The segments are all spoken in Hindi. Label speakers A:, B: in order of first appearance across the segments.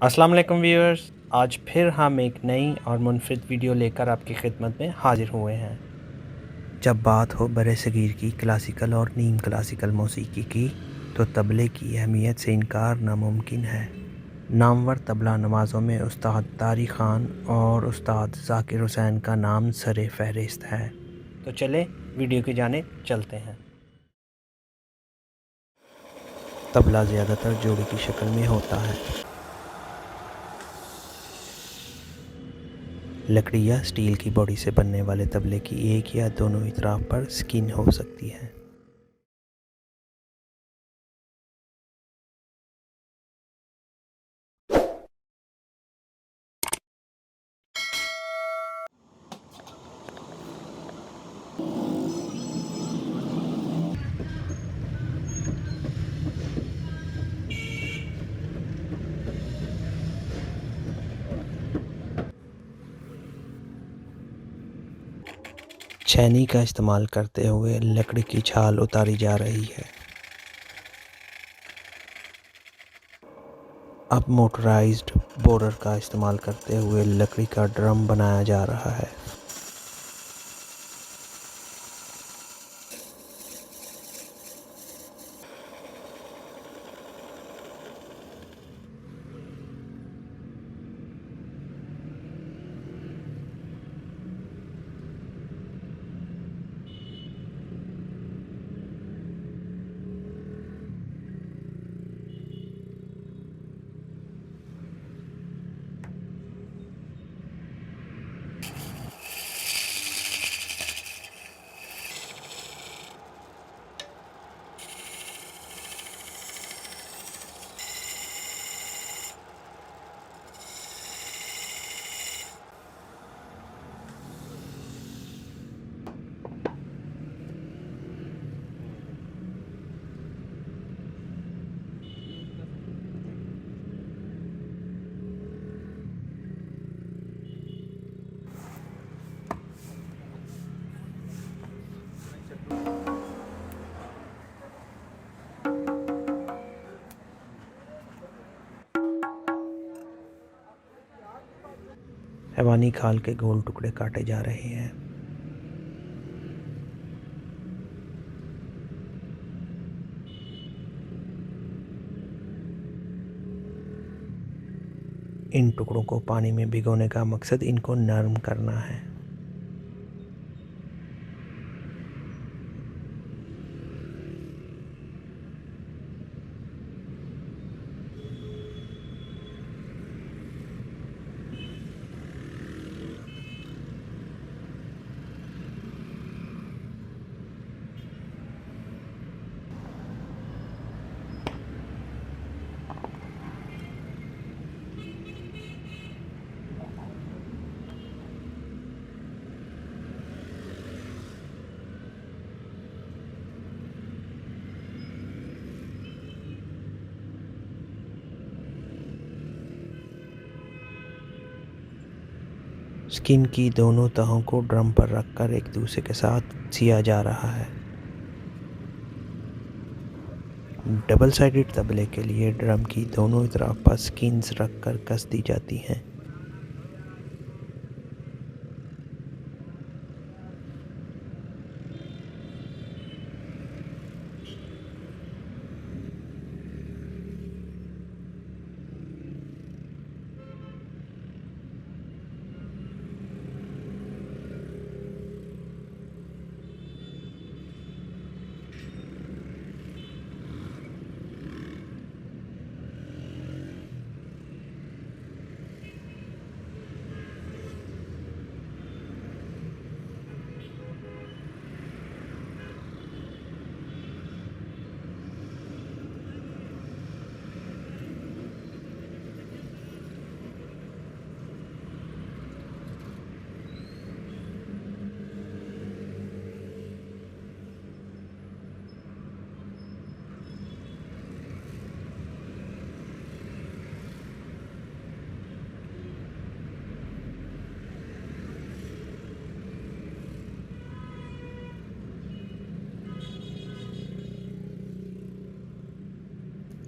A: अस्सलाम वालेकुम व्यूअर्स, आज फिर हम एक नई और मुनफरिद वीडियो लेकर आपकी खिदमत में हाजिर हुए हैं। जब बात हो बरसगीर की क्लासिकल और नीम क्लासिकल मौसीकी की तो तबले की अहमियत से इनकार नामुमकिन है। नामवर तबला नवाज़ों में उस्ताद तारिक ख़ान और उस्ताद ज़ाकिर हुसैन का नाम सरे फहरिस्त है। तो चले वीडियो की जानिब चलते हैं। तबला ज़्यादातर जोड़ी की शक्ल में होता है। लकड़ी या स्टील की बॉडी से बनने वाले तबले की एक या दोनों इतराफ पर स्किन हो सकती है। छैनी का इस्तेमाल करते हुए लकड़ी की छाल उतारी जा रही है। अब मोटराइज्ड बोरर का इस्तेमाल करते हुए लकड़ी का ड्रम बनाया जा रहा है। हैवानी खाल के गोल टुकड़े काटे जा रहे हैं। इन टुकड़ों को पानी में भिगोने का मकसद इनको नरम करना है। स्किन की दोनों तहों को ड्रम पर रखकर एक दूसरे के साथ सिया जा रहा है। डबल साइडेड तबले के लिए ड्रम की दोनों तरफ पर स्किन्स रखकर कस दी जाती हैं।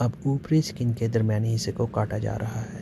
A: अब ऊपरी स्किन के दरमियानी हिस्से को काटा जा रहा है।